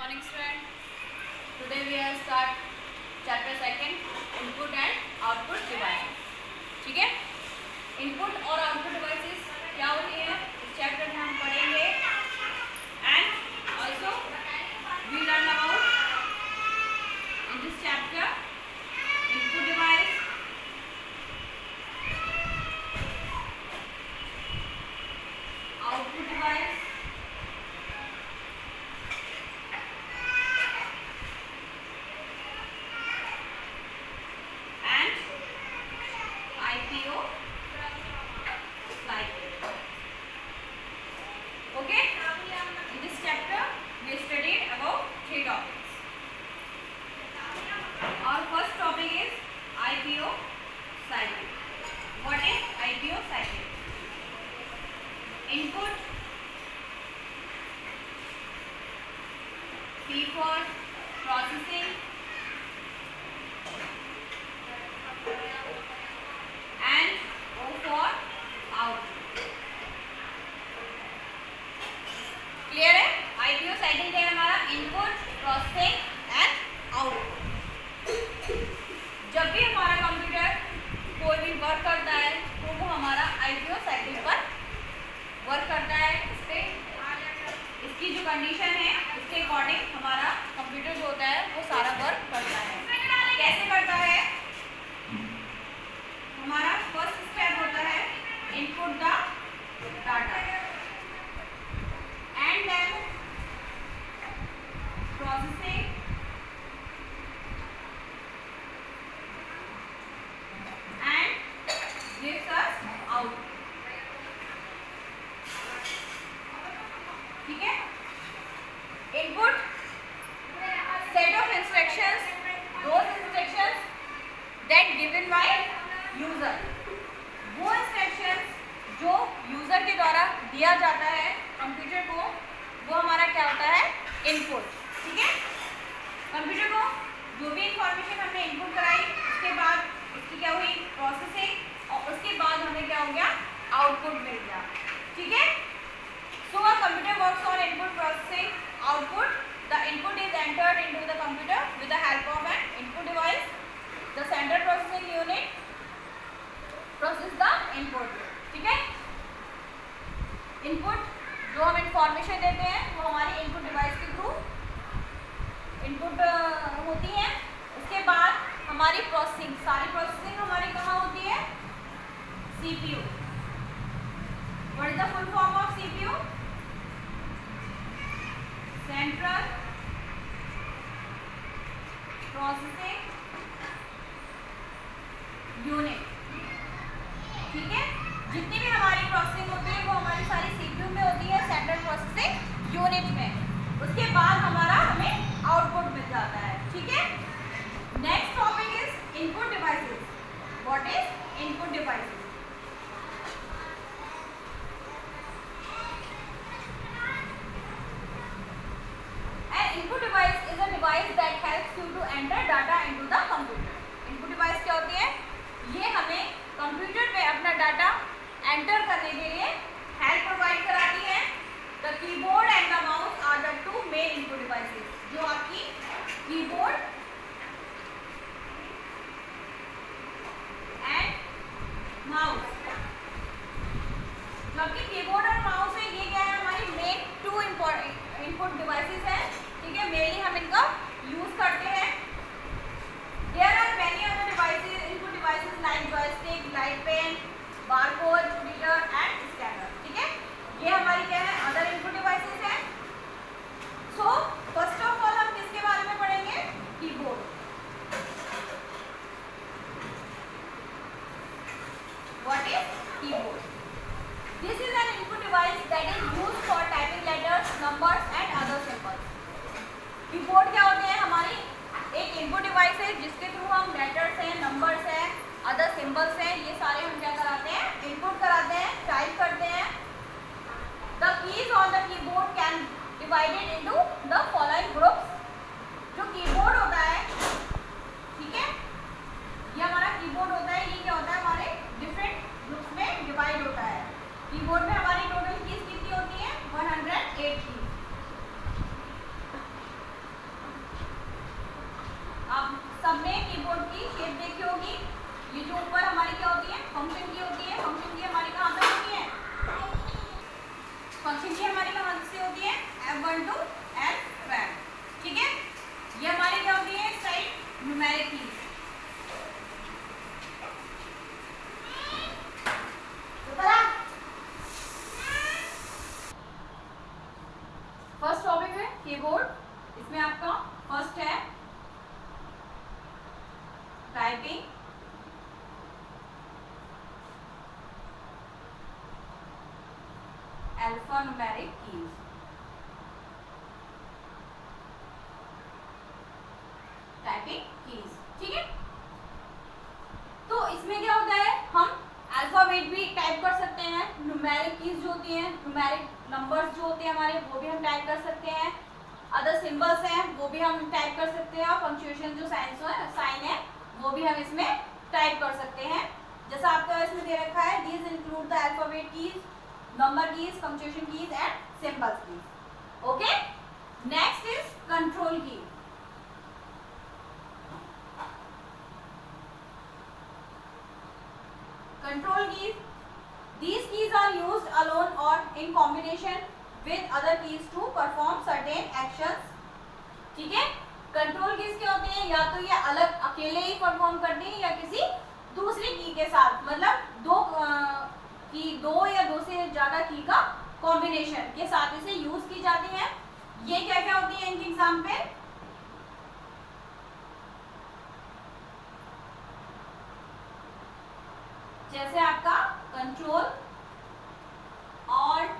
morning student. Today we will start chapter 2 input and output devices. ठीक है, input और output devices क्या होती है इस चैप्टर में हम पढ़ेंगे and also we learn about in this chapter input device, output device for processing and O for output. Clear है? IPO साइकिल क्या है हमारा? Input, processing and output. जब भी हमारा कंप्यूटर कोई भी वर्क करता है तो वो हमारा IPO साइकिल पर वर्क करता है. इसकी जो कंडीशन है उसके अकॉर्डिंग हमारा कंप्यूटर जो होता है वो सारा वर्क करता है. कैसे करता है? हमारा फर्स्ट स्टेप होता है input the data and then processing and gives us output. ठीक है, input set of instructions, those instructions that given by user. वो instructions जो यूजर के द्वारा दिया जाता है कंप्यूटर को वो हमारा क्या होता है? इनपुट. ठीक है, कंप्यूटर को जो भी इंफॉर्मेशन हमने इनपुट कराई उसके बाद उसकी क्या हुई? प्रोसेसिंग, और उसके बाद हमें क्या हो गया? आउटपुट मिल गया. ठीक है, so a computer works on input, processing, output. The input is entered into the computer with the help of an input device. The central processing unit process the input. ठीक है, इनपुट जो हम information देते हैं वो हमारी input device के through input होती है. उसके बाद हमारी प्रोसेसिंग, सारी प्रोसेसिंग हमारी कहाँ होती है? CPU. What is the full form of CPU? Central Processing Unit. ठीक है, जितनी भी हमारी प्रोसेसिंग होती है वो हमारी सारी CPU में होती है, सेंट्रल प्रोसेसिंग यूनिट में. उसके बाद हमारा हमें आउटपुट मिल जाता है. ठीक है, next topic is input devices. What is input devices? Input device is a device that helps you to enter data into the computer. Input device क्या होती है? ये हमें कंप्यूटर पे अपना डाटा एंटर करने के लिए हेल्प प्रोवाइड कराती है. The keyboard and the mouse are the two main input devices. जो आपकी कीबोर्ड एंड माउस, जो आपकी कीबोर्ड और माउस है ये क्या है? हमारी मेन टू इनपुट डिवाइसेस है. ठीक है, मेनली हम इनका यूज करते हैं. There are many other devices, input devices like joystick, light pen, barcode reader and scanner. ठीक है, ये हमारी क्या है? अदर इनपुट डिवाइसेस है. सो फर्स्ट ऑफ ऑल हम किसके बारे में पढ़ेंगे? Keyboard. What is keyboard? This is an input device that is used for typing letters, numbers and other symbols. Keyboard क्या होते हैं? हमारी एक इनपुट डिवाइस है जिसके थ्रू हम लेटर्स हैं, नंबर्स हैं, अदर सिंबल्स हैं, ये सारे हम क्या कराते हैं? इनपुट कराते हैं, टाइप करते हैं. The keys on the keyboard can divided into the following groups. जो कीबोर्ड होता है, ठीक है, ये हमारा कीबोर्ड होता है, ये क्या होता है? हमारे डिफरेंट ग्रुप्स में डिवाइड होता है. कीबोर्ड में हमारी टोटल कीज कितनी होती है? 108 कीज. कीबोर्ड, इसमें आपका फर्स्ट है typing, alphanumeric keys, typing keys, ठीक है। तो इसमें क्या होता है, हम अल्फाबेट भी टाइप कर सकते हैं, न्यूमेरिक कीज जो होती हैं, न्यूमेरिक नंबर्स जो होते हैं हमारे, वो भी हम टाइप कर सकते हैं, अदर सिंबल्स हैं वो भी हम टाइप कर सकते हैं, और पंक्चुएशन जो साइन है वो भी हम इसमें टाइप कर सकते हैं। जैसा आपका इसमें दे रखा है, these include the alphabet keys, number keys, punctuation keys and symbols keys. Okay, next is control की। Control keys. These keys are used alone or in combination with other keys to perform certain actions. ठीक है, control keys क्या होते हैं, या तो ये अलग अकेले ही परफॉर्म करते हैं या किसी दूसरी की के साथ, मतलब दो या दो से ज्यादा की का कॉम्बिनेशन के साथ इसे यूज की जाती है। ये क्या क्या होती है इनके एग्जाम्पल, जैसे आपका कंट्रोल, ऑल्ट,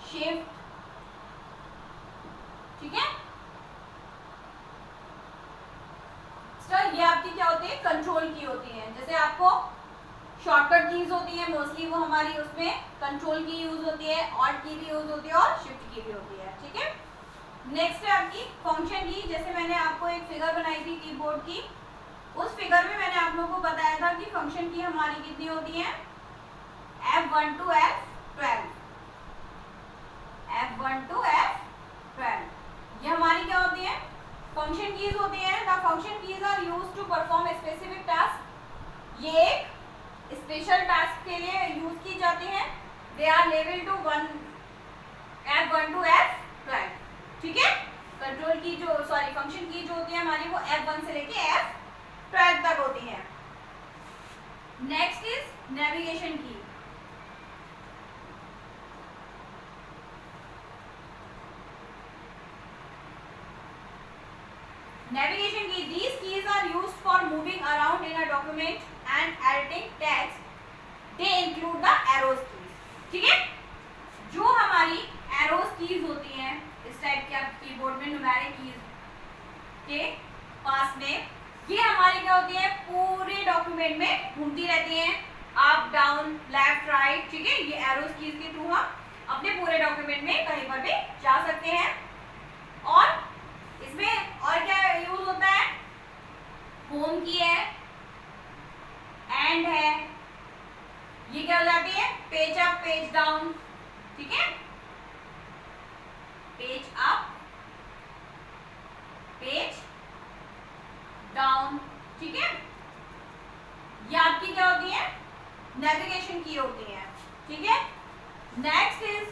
शिफ्ट, ठीक है। सर ये आपकी क्या होती है, कंट्रोल की होती है। जैसे आपको शॉर्टकट कीज होती है मोस्टली, वो हमारी उसमें कंट्रोल की यूज होती है, ऑल्ट की भी यूज होती है और शिफ्ट की भी होती है, ठीक है। नेक्स्ट है आपकी फंक्शन की। जैसे मैंने आपको एक फिगर बनाई थी कीबोर्ड की, उस फिगर में मैंने आप लोगों को बताया था कि फंक्शन की हमारी कितनी होती है, F1 to F12, F1 to F12, ये हमारी क्या होती है, फंक्शन कीज होती है। The function keys are used to perform specific task, ये एक स्पेशल टास्क के लिए यूज की जाती है। They are level to F1 to F12, ठीक है। कंट्रोल की जो फंक्शन की जो होती है हमारी, वो F1 से लेके F12 तक होती है। नेक्स्ट इज नेविगेशन की। नेविगेशन की, these keys are used for moving around in a document and editing text. They include the arrows keys, ठीक है। जो हमारी arrows keys होती हैं इस टाइप के आप कीबोर्ड में न्यूमेरिक कीज के पास में, ये हमारी क्या होती है, पूरे डॉक्यूमेंट में घूमती रहती हैं, अप डाउन लेफ्ट राइट, ठीक है। ये एरोज कीज के थ्रू हम अपने पूरे डॉक्यूमेंट में कहीं पर भी जा सकते हैं। और इसमें और क्या यूज होता है, होम की है, एंड है, ये क्या हो जाती है, पेज अप पेज डाउन, ठीक है, पेज अप पेज डाउन, ठीक है। ये आपकी क्या होती है, नेविगेशन की होती है, ठीक है। Next is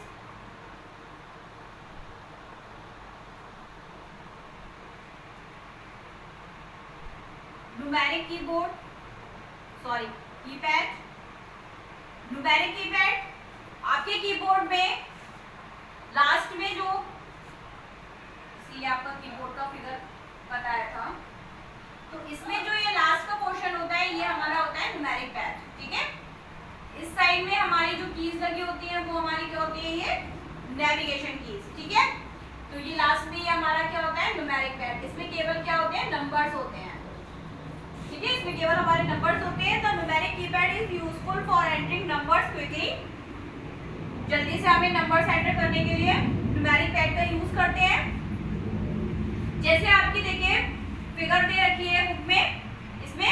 numeric keyboard, sorry keypad. Numeric keypad आपके कीबोर्ड में लास्ट में जो आपका कीबोर्ड का फिगर बताया था, तो इसमें जो ये लास्ट का पोर्शन होता है, ये हमारा होता है न्यूमेरिक पैड, ठीक है। इस साइड में हमारी जो कीज लगी होती है वो हमारी क्या होती है, ये नेविगेशन कीज, ठीक है। तो ये लास्ट में ये हमारा क्या होता है, न्यूमेरिक पैड। इसमें केवल क्या होते हैं, नंबर्स होते हैं, ठीक है। इसमें केवल हमारे नंबर्स होते हैं। तो numeric keypad is useful for entering numbers quickly, जल्दी से हमें नंबर्स एंटर करने के लिए न्यूमेरिक पैड का यूज करते हैं। जैसे आपकी देखिए फिगर दे रखी है बुक में, इसमें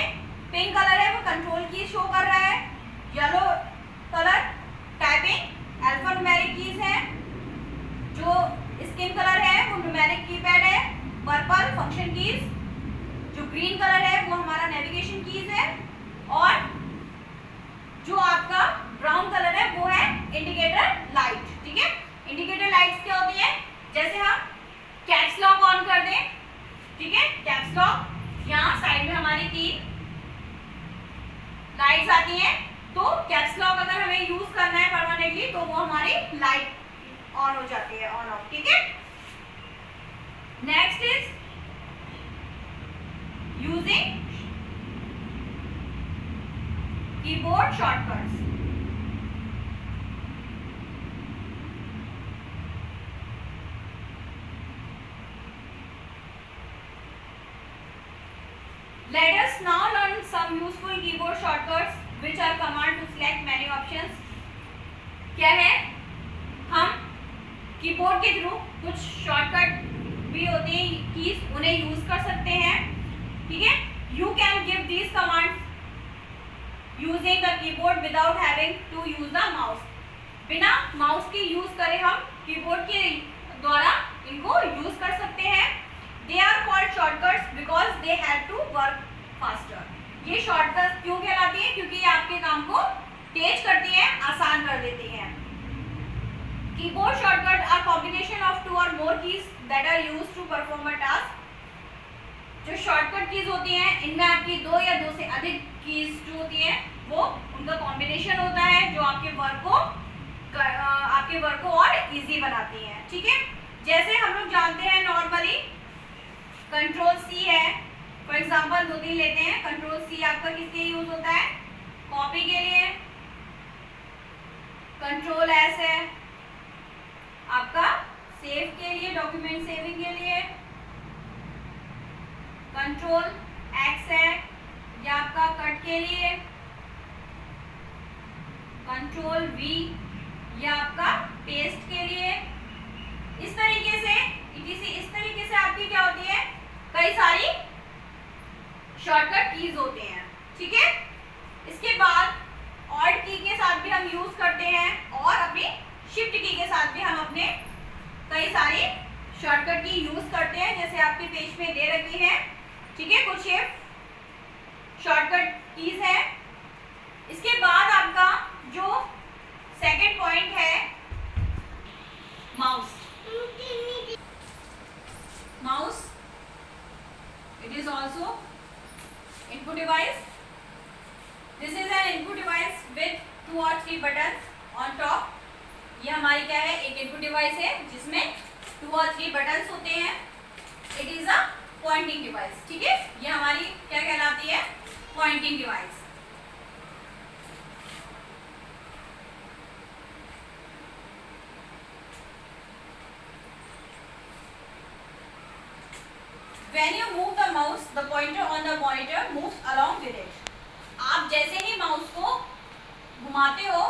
पिंक कलर है वो कंट्रोल की शो कर रहा है, yellow colour typing alphanumeric keys है, जो स्किन कलर है वो न्यूमेरिक कीपैड है, पर्पल फंक्शन कीज, जो ग्रीन कलर है वो हमारा नेविगेशन कीज है, और जो आपका ब्राउन कलर है वो है इंडिकेटर लाइट, ठीक है। इंडिकेटर लाइट्स क्या होती है, जैसे हम कैप्स लॉक ऑन कर दें, ठीक है, कैप्स लॉक, यहाँ साइड में हमारी 3 लाइट्स आती हैं, तो कैप्स लॉक अगर हमें यूज करना है परमानेंटली तो वो हमारी लाइट ऑन हो जाती है, ऑन ऑफ, ठीक है। about shortcuts. Let us now learn some useful keyboard shortcuts which are command to select menu options. क्या है, हम कीबोर्ड के थ्रू कुछ शॉर्टकट भी होते हैं कीज, उन्हें यूज कर सकते हैं. ठीक है, you can give these commands using the keyboard without having to use the mouse. बिना माउस के यूज करे हम कीबोर्ड के द्वारा इनको यूज कर सकते हैं. They are called shortcuts because they have to work faster. ये शॉर्टकट क्यों कहलाती है? क्योंकि ये आपके काम को तेज करती है, आसान कर देती है. Keyboard shortcut are combination of 2 और more keys that are used to perform a task. जो शॉर्टकट कीज होती हैं इनमें आपकी 2 या 2 से अधिक कीज जो होती हैं वो उनका कॉम्बिनेशन होता है जो आपके वर्क को और इजी बनाती हैं. ठीक है, जैसे हम लोग जानते हैं नॉर्मली कंट्रोल सी है. फॉर एग्जाम्पल 2-3 लेते हैं. कंट्रोल सी आपका किस लिए यूज होता है? कॉपी के लिए. कंट्रोल एस है आपका सेव के लिए, डॉक्यूमेंट सेविंग के लिए. कंट्रोल एक्स है या आपका कट के लिए. कंट्रोल वी या आपका पेस्ट के लिए. इस तरीके से आपकी क्या होती है, कई सारी शॉर्टकट कीज होते हैं. ठीक है, इसके बाद ऑल्ट की के साथ भी हम यूज करते हैं और अपनी शिफ्ट की के साथ भी हम अपने कई सारी शॉर्टकट की यूज करते हैं, जैसे आपके पेज में दे रखी है. ठीक है, कुछ ये शॉर्टकट कीज है. इसके बाद आपका जो सेकंड पॉइंट है mouse. Mouse it is also input device. This is an input device with 2 और 3 बटन ऑन टॉप. ये हमारी क्या है, एक इनपुट डिवाइस है जिसमें 2 और 3 बटन्स होते हैं. It is a pointing device. ठीक है, ये हमारी क्या कहलाती है, pointing device. When you move the mouse, the pointer on the monitor moves along with it. आप जैसे ही माउस को घुमाते हो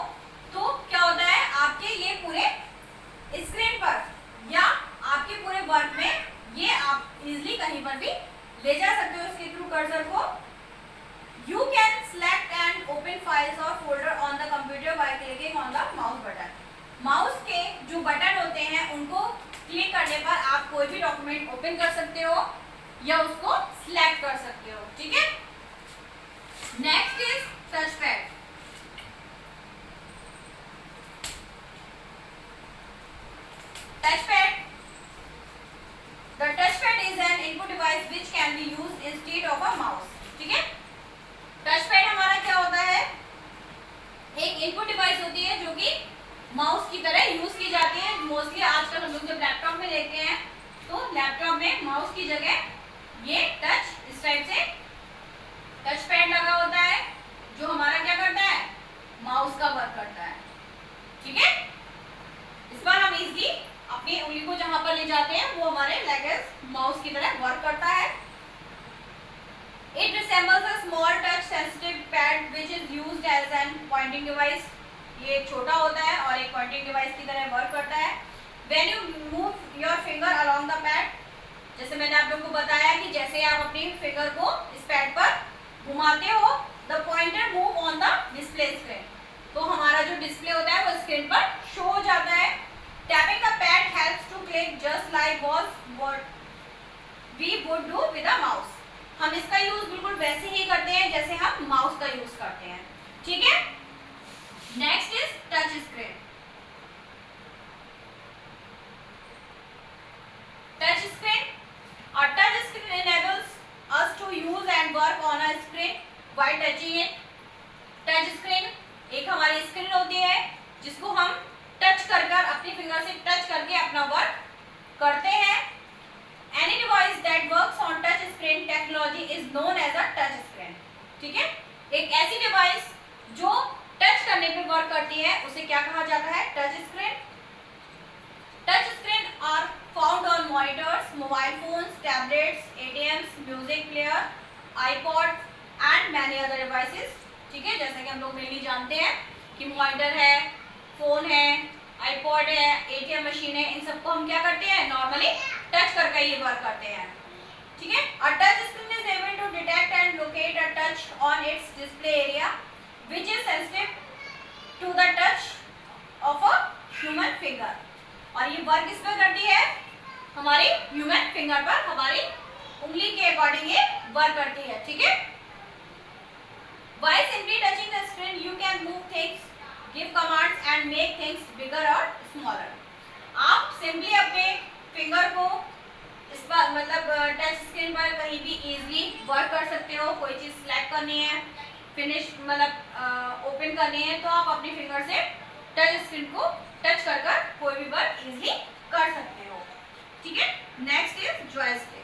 तो क्या होता है, आपके ये पूरे स्क्रीन पर या आपके पूरे वर्क में ये आप इजीली कहीं पर भी ले जा सकते हो इसके थ्रू कर्सर को. You can select and open files और folder on the computer by clicking on the mouse button. Mouse के जो बटन होते हैं उनको क्लिक करने पर आप कोई भी डॉक्यूमेंट ओपन कर सकते हो या उसको सिलेक्ट कर सकते हो. ठीक है, next is touch pad. Touchpad. The touchpad is an input device which can be used instead of a mouse. ठीक है, touchpad हमारा क्या होता है, एक इनपुट डिवाइस होती है जो कि माउस की तरह यूज की जाती है. मोस्टली आजकल हम लोग जब लैपटॉप में देखते हैं तो लैपटॉप में माउस की जगह ये टच इस टाइप से टच पैड लगा होता है जो हमारा क्या करता है, माउस का वर्क करता है. ठीक है, इस पर हम इजीली अपनी उंगली को जहां पर ले जाते हैं वो हमारे लाइक माउस की तरह वर्क करता है. It resembles a small touch sensitive pad which is used as an pointing device. ये छोटा होता है और एक पॉइंटिंग डिवाइस की तरह वर्क करता है. When you move your finger along the pad, जैसे मैंने आप लोगों को बताया कि जैसे आप अपनी फिंगर को इस पैड पर घुमाते हो, the pointer move on the display screen. तो हमारा जो डिस्प्ले होता है वो स्क्रीन पर शो हो जाता है. Tapping the pad helps to click just like what we would do with a mouse. हम इसका यूज बिल्कुल वैसे ही करते हैं जैसे हम माउस का यूज करते हैं. ठीक है, next is touch screen. Touch screen or touch screen enables us to use and work on a screen while touching it. Touch screen एक हमारी स्क्रीन होती है जिसको हम टच कर अपनी फिंगर से टच करके अपना वर्क करते हैं. Any device that works on touch screen technology is known as a touch screen. ठीक है, एक ऐसी डिवाइस जो टच करने पे वर्क करती है उसे क्या कहा जाता है? Touch screen. Touch screen are found on monitors, mobile phones, tablets, ATMs, music player, iPod and many other devices. ठीक है, जैसा कि हम लोग मेनली जानते हैं कि मॉनिटर है, फोन है, आईपॉड है, एटीएम मशीन है, इन सबको हम क्या करते हैं? नॉर्मली टच करके ये वर्क करते हैं। ठीक है, a touch screen is able to detect and locate a touch on its display area which is sensitive to the touch of a human finger. और ये वर्क किस पे करती है? हमारी ह्यूमन फिंगर पर, हमारी उंगली के अकॉर्डिंग ये वर्क करती है। ठीक है, by simply touching the screen you can move things, give commands and make things bigger or smaller। आप सिंपली अपने फिंगर को इस पर मतलब टच स्क्रीन पर कहीं भी इजीली वर्क कर सकते हो। कोई चीज सिलेक्ट करनी है, फिनिश मतलब ओपन करनी है, तो आप अपनी फिंगर से टच स्क्रीन को टच कर कर कोई भी वर्क इजीली कर सकते हो। ठीक है, नेक्स्ट इज जॉयस्टिक।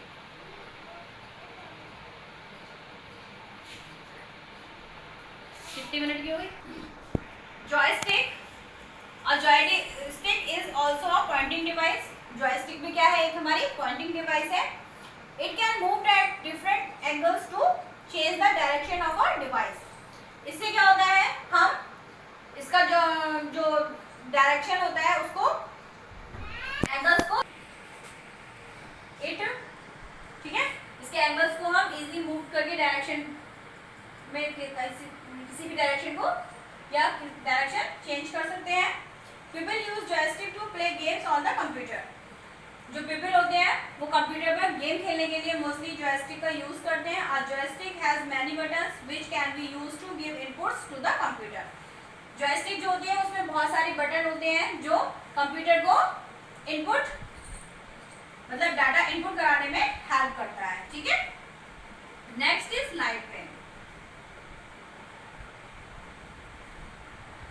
कितनी मिनट की हो गई? Joystick, a joystick is also a pointing device. Joystick भी क्या है? एक हमारी पॉइंटिंग डिवाइस है। It can move at different angles to change the direction of a device. इससे क्या होता है? हम इसका जो जो डायरेक्शन होता है उसको, एंगल्स को इट, ठीक है, इसके एंगल्स को हम इजीली मूव करके डायरेक्शन में किसी भी डायरेक्शन को या डायरेक्शन चेंज कर सकते हैं। People use joystick to play games on the computer. जो पीपल होते हैं वो कंप्यूटर पर गेम खेलने के लिए मोस्टली जॉयस्टिक का यूज करते हैं। A joystick has many buttons which can be used to give inputs to the computer. Joystick जो होती है उसमें बहुत सारे बटन होते हैं जो कंप्यूटर को इनपुट मतलब डाटा इनपुट कराने में हेल्प करता है। ठीक है, next is light pen.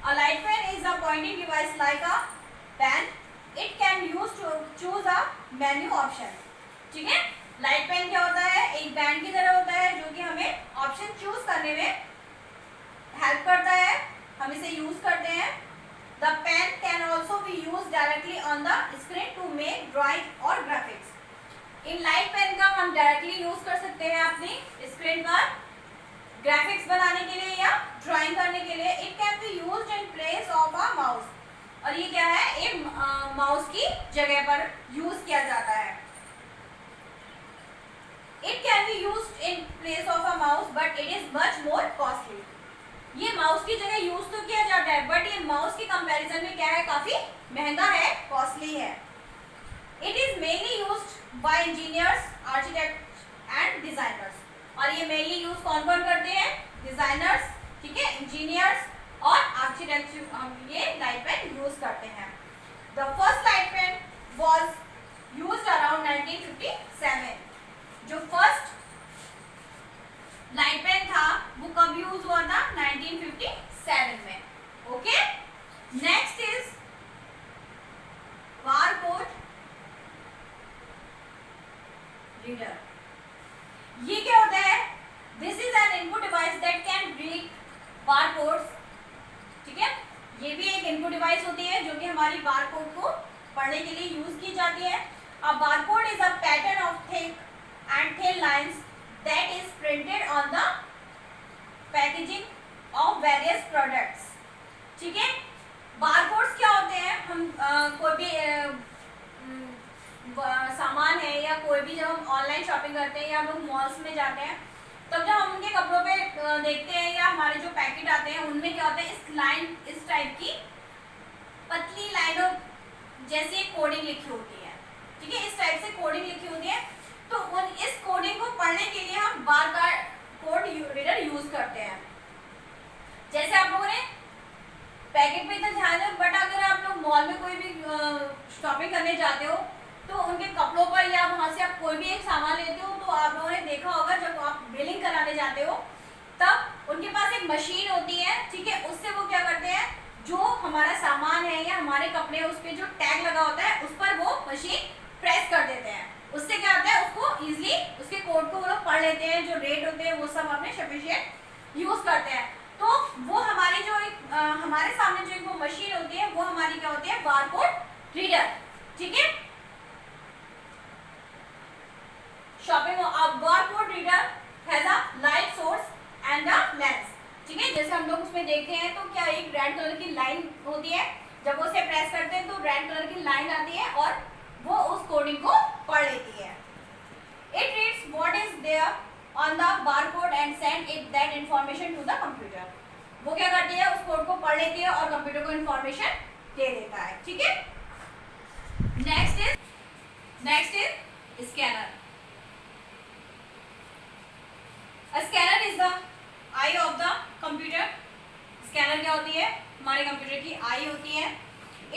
A light pen is a pointing device like a pen. It can use to choose a menu option. ठीक है, लाइट पेन क्या होता है? एक पेन की तरह होता है जो कि हमें ऑप्शन चूज करने में हेल्प करता है, हम इसे यूज करते हैं। The pen can also be used directly on the screen to make drawing or graphics. इन लाइट पेन का हम डायरेक्टली यूज कर सकते हैं अपनी स्क्रीन पर ग्राफिक्स बनाने के लिए या ड्राइंग करने के लिए। It can be used in place of a mouse. और ये क्या है? ये माउस की जगह पर यूज किया जाता है। It can be used in place of a mouse but it is much more costly. ये माउस की जगह यूज तो किया जाता है बट ये माउस की कंपैरिजन में क्या है? काफी महंगा है, कॉस्टली है। It is mainly used by engineers, architect and designers. और ये मेनली यूज कौन कौन करते हैं? डिजाइनर्स, ठीक है, इंजीनियर्स और आर्किटेक्ट ये लाइट पेन यूज करते हैं। The first light pen was used around 1957। जो फर्स्ट लाइट पेन था वो कब यूज हुआ था? 1957 में। Okay, next is barcode reader. ये क्या होता है? This is an input device that can read barcodes. ठीक है, ये भी एक इनपुट डिवाइस होती है जो कि हमारी बारकोड को पढ़ने के लिए यूज की जाती है। A barcode is a pattern of thick and thin lines that is printed on the packaging of various products. ठीक है, बारकोड्स क्या होते हैं? हम कोई भी सामान है या कोई भी जब हम ऑनलाइन शॉपिंग करते हैं या हम लोग मॉल्स में जाते हैं तब जब हम उनके कपड़ों पे देखते हैं या हमारे जो पैकेट आते हैं उनमें क्या होता है? इस टाइप की पतली लाइनों जैसी एक कोडिंग लिखी होती है। ठीक है, इस टाइप से कोडिंग लिखी होती है। तो इस कोडिंग को पढ़ने के लिए हम बारकोड रीडर यूज करते हैं। जैसे आप लोगों ने पैकेट पे इतना ध्यान दो, बट अगर आप लोग मॉल में कोई भी शॉपिंग करने जाते हो तो उनके कपड़ों पर या वहाँ से आप कोई भी एक सामान लेते हो तो आप लोगों ने देखा होगा जब आप बिलिंग कराने जाते हो तब उनके पास एक मशीन होती है। ठीक है, उससे वो क्या करते हैं? जो हमारा सामान है या हमारे कपड़े उस पर जो टैग लगा होता है उस पर वो मशीन प्रेस कर देते हैं। उससे क्या होता है? उसको इजिली उसके कोड को वो लोग पढ़ लेते हैं, जो रेट होते हैं वो सब अपने सफिशिएंट यूज करते हैं। तो वो हमारी जो हमारे सामने जो एक वो मशीन होती है वो हमारी क्या होती है, बारकोड रीडर। ठीक है, shopping barcode reader has a light source and a lens. ठीक है, जैसे हम लोग उसमें देखते हैं तो क्या एक रेड कलर की लाइन होती है, जब उसे प्रेस करते हैं तो रेड कलर की लाइन आती है और वो उस कोडिंग को पढ़ लेती है। It reads what is there on the barcode and send it that information to the computer. वो क्या करती है, उस कोड को पढ़ लेती है और कंप्यूटर को इंफॉर्मेशन दे देता है। ठीक है, next is scanner. A scanner is the eye of the computer. Scanner क्या होती है, हमारे कंप्यूटर की आई होती है।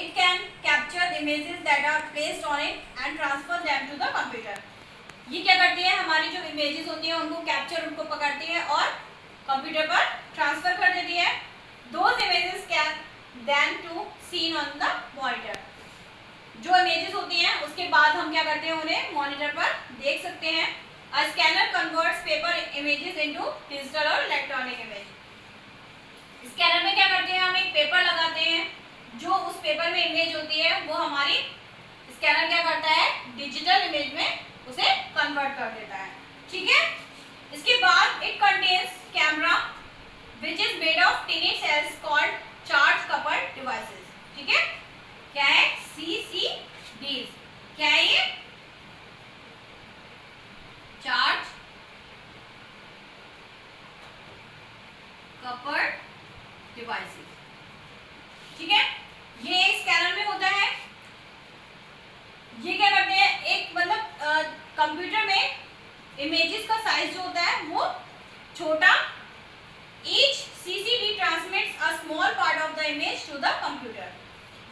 It can capture the images that are placed on it and transfer them to the computer. ये क्या करती है, हमारी जो इमेजेस होती हैं उनको कैप्चर, उनको पकड़ती है और कंप्यूटर पर ट्रांसफर कर देती है। Those images can then to seen on the monitor. जो इमेजेस होती हैं उसके बाद हम क्या करते हैं, उन्हें मॉनिटर पर देख सकते हैं। A scanner converts paper images into digital और इलेक्ट्रॉनिक इमेज। स्कैनर में क्या करते हैं, हम एक पेपर लगाते हैं, जो उस पेपर में इमेज होती है वो हमारी स्कैनर क्या करता है, डिजिटल इमेज में उसे कन्वर्ट कर देता है। ठीक है, इसके बाद it contains camera which is made of टिनी cells called charge coupled devices. ठीक है, क्या है, CCDs। क्या है ये, चार्ज कपल्ड डिवाइसेस। ठीक है, ये स्कैनर में होता है। ये क्या करते हैं, एक मतलब कंप्यूटर में इमेजेस का साइज जो होता है वो छोटा। Each CCD transmits a small part of the image to the computer.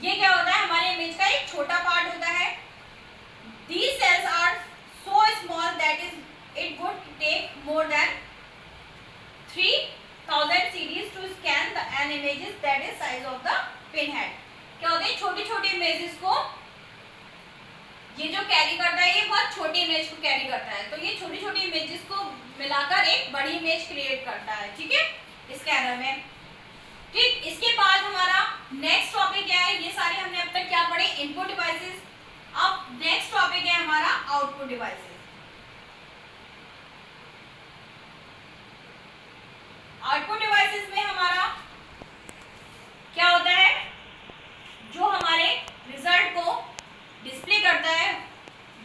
ये क्या होता है, हमारे इमेज का एक छोटा पार्ट होता है। These cells are so small that it would take more than 3000 CDs to scan an images that is size of the pinhead. क्या होते हैं, छोटी छोटी इमेजेस को ये जो कैरी करता है, ये बहुत छोटी इमेज को कैरी करता है, तो ये छोटी छोटी इमेजेस को मिलाकर एक बड़ी इमेज क्रिएट करता है। ठीक है, स्कैनर में। ठीक, इसके बाद हमारा नेक्स्ट टॉपिक क्या है, ये सारे हमने अब तक क्या पढ़े, इनपुट डिवाइसेस। अब नेक्स्ट टॉपिक है हमारा आउटपुट डिवाइसेस। आउटपुट डिवाइसेस में हमारा क्या होता है, जो हमारे रिजल्ट को डिस्प्ले करता है,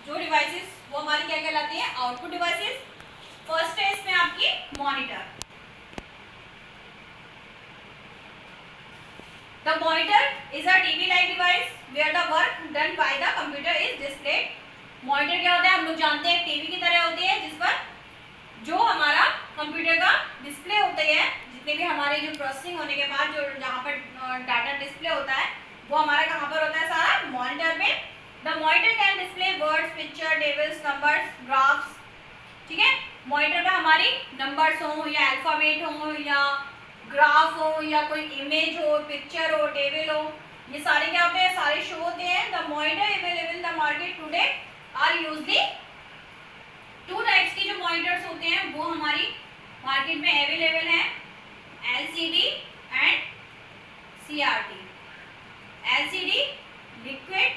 जो डिवाइसेस वो हमारी क्या कहलाती है, आउटपुट डिवाइसेस। फर्स्ट है इसमें आपकी monitor. The monitor is a TV-like device where the work done by the computer is displayed. Monitor क्या होता है, हम लोग जानते हैं टीवी की तरह होती है, जिस पर जो हमारा कंप्यूटर का डिस्प्ले होता है, जितने भी हमारे जो प्रोसेसिंग होने के बाद जो जहाँ पर डाटा डिस्प्ले होता है वो हमारा कहाँ पर होता है, सारा मॉनिटर में। The monitor can display words, picture, tables, numbers, graphs. ठीक है, मॉनिटर पे हमारी नंबर्स हो या अल्फाबेट हो या ग्राफ हो या कोई इमेज हो, पिक्चर हो, टेबल हो, ये सारे क्या होते हैं, सारे शो होते हैं। The monitor available in the market today are usually, two types की जो मॉनिटर्स होते हैं वो हमारी मार्केट में अवेलेबल हैं, LCD and CRT। LCD liquid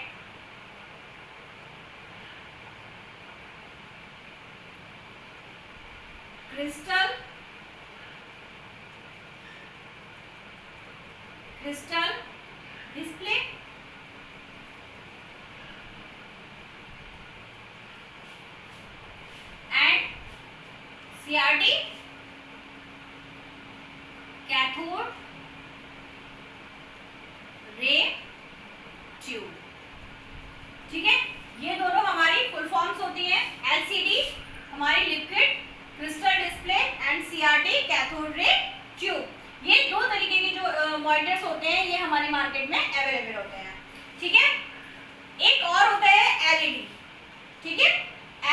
crystal display and CRT cathode ray tube. ठीक है, ये दोनों हमारी फुल फॉर्म्स होती हैं। LCD हमारी liquid crystal display and CRT cathode ray tube. ये दो तरीके के जो मॉनिटर्स होते हैं ये हमारी मार्केट में अवेलेबल होते हैं। ठीक है, एक और होता है LED। ठीक है,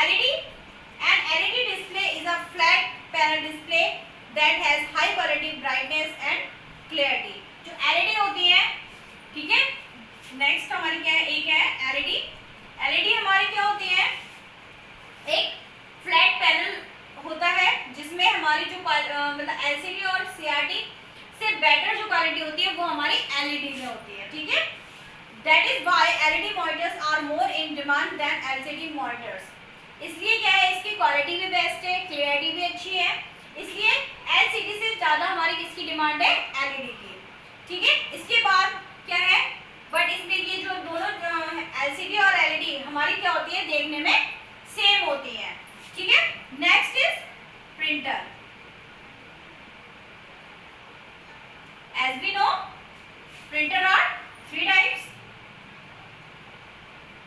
LED display is a flat panel display that has high quality brightness and clarity. जो LED होती है, ठीक है, नेक्स्ट हमारी क्या है, एक है LED हमारी क्या होती है, एक फ्लैट पैनल होता है जिसमें हमारी जो मतलब LCD और CRT होती है वो हमारी एलईडी में होती है, ठीक है। That is why LED monitors are more in demand than LCD monitors. इसलिए क्या है, इसकी क्वालिटी भी बेस्ट है, क्लियरिटी भी अच्छी है, इसलिए एलसीडी से ज़्यादा हमारी किसकी डिमांड है, एलईडी की, ठीक है। इसके बाद क्या है, बट इसमें ये जो दोनों एलसीडी और एलईडी हमारी क्या होती है, देखने में सेम होती है, ठीक है। Next is printer. As we know, printer are three types.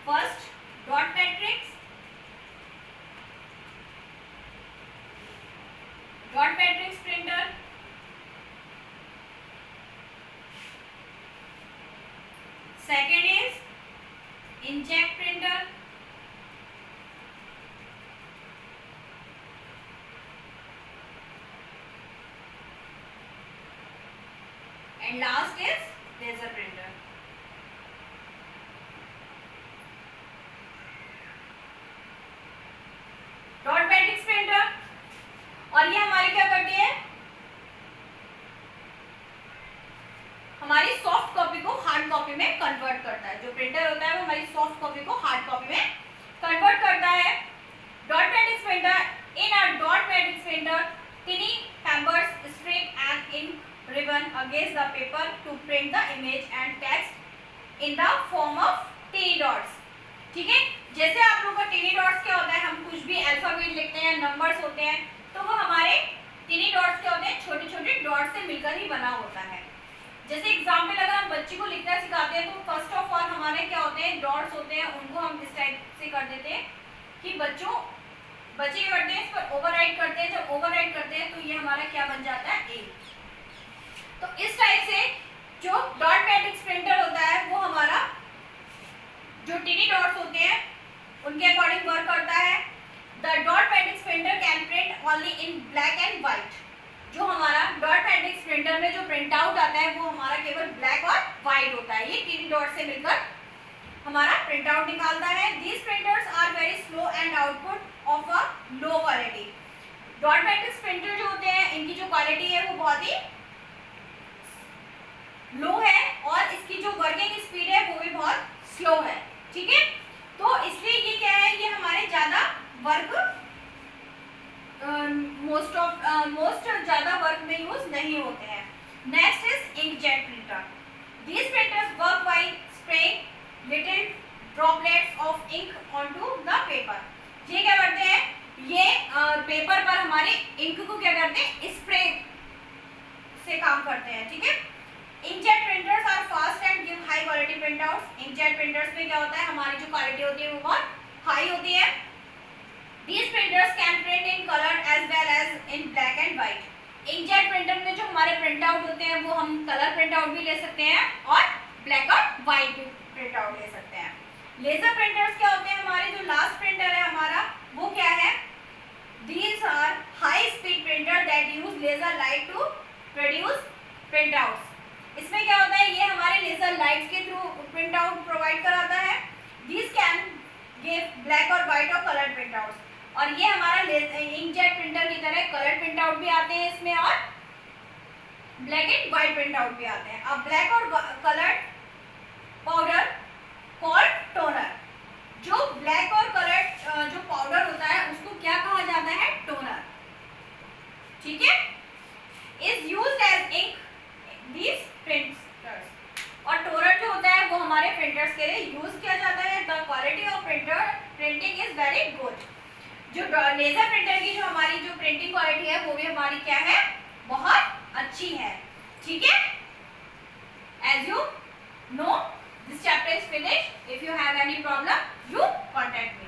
First, dot matrix. Dot matrix printer. Second is inkjet printer. And last is laser printer. Dot matrix printer, और ये हमारी क्या करती है, हमारी सॉफ्ट कॉपी को हार्ड कॉपी में convert करता है। जो प्रिंटर होता है वो हमारी सॉफ्ट कॉपी को हार्ड कॉपी में कन्वर्ट करता है। Dot matrix printer, in a dot matrix printer tiny hammers streak and ink ribbon against the paper to print the image and text in the form of tiny dots, ठीक है। जैसे आप लोगों का tiny dots क्या होता है, हम कुछ भी अल्फाबेट लिखते हैं, नंबर्स होते हैं, तो वो हमारे टीनी डॉट्स क्या होते हैं, छोटे छोटे डॉट्स से मिलकर ही बना होता है। जैसे एग्जाम्पल अगर हम बच्चे को लिखना सिखाते हैं तो फर्स्ट ऑफ ऑल हमारे क्या होते हैं, डॉट्स होते हैं, उनको हम इस टाइप से कर देते हैं कि बच्चे क्या करते हैं, इस पर ओवरराइट करते हैं। जब ओवरराइट करते हैं तो ये हमारा क्या बन जाता है, ए। तो इस टाइप से जो डॉट मैट्रिक्स प्रिंटर होता है वो हमारा जो टीनी डॉट्स होते हैं उनके अकॉर्डिंग वर्क करता है। The dot matrix printer can print only in black and white. जो हमारा डॉट मैट्रिक्स प्रिंटर में जो प्रिंट आउट आता है वो हमारा केवल ब्लैक और व्हाइट होता है। ये टीनी डॉट से मिलकर हमारा प्रिंट आउट निकालता है। These printers are very slow and output of a low quality. Dot matrix printer जो होते हैं इनकी जो क्वालिटी है वो बहुत ही लो है और इसकी जो वर्किंग स्पीड है वो भी बहुत स्लो है, ठीक है। तो इसलिए ये क्या है, ये हमारे ज़्यादा वर्क मोस्ट ज़्यादा वर्क में यूज नहीं होते हैं। Next is inkjet printer. These printers work by spraying little droplets of ink onto the paper. ये क्या करते हैं, ये पेपर पर हमारे इंक को क्या करते हैं, स्प्रे से काम करते हैं, ठीक है। Inkjet printers are fast and give high quality printouts. Inkjet printers में क्या होता है, हमारी जो क्वालिटी होती है वो बहुत हाई होती है। These printers can print in color as well as in black and white. Inkjet printer में जो हमारे प्रिंट आउट होते हैं वो हम कलर प्रिंट आउट भी ले सकते हैं और ब्लैक और वाइट भी प्रिंट आउट ले सकते हैं। लेजर प्रिंटर्स क्या होते हैं, हमारे जो लास्ट प्रिंटर है हमारा वो क्या है, These are high speed printer that use laser light to produce printouts. इसमें क्या होता है, ये हमारे लेजर लाइट्स के थ्रू प्रिंट आउट प्रोवाइड कराता है। These can give black और white और कलर प्रिंट आउट। और ये हमारा इंकजेट प्रिंटर की तरह कलर प्रिंट आउट भी आते हैं इसमें और black and white print out भी आते हैं। अब ब्लैक और कलर पाउडर कॉल्ड टोनर। जो ब्लैक और कलर जो पाउडर होता है उसको क्या कहा जाता है, टोनर, ठीक है। Is used as ink these printers. और टोनर जो होता है वो हमारे प्रिंटर्स के लिए यूज किया जाता है। The quality of printing is very good. जो लेजर प्रिंटर की जो हमारी जो प्रिंटिंग क्वालिटी है वो भी हमारी क्या है, बहुत अच्छी है, ठीक है। As you know this chapter is finished. If you have any problem you contact me.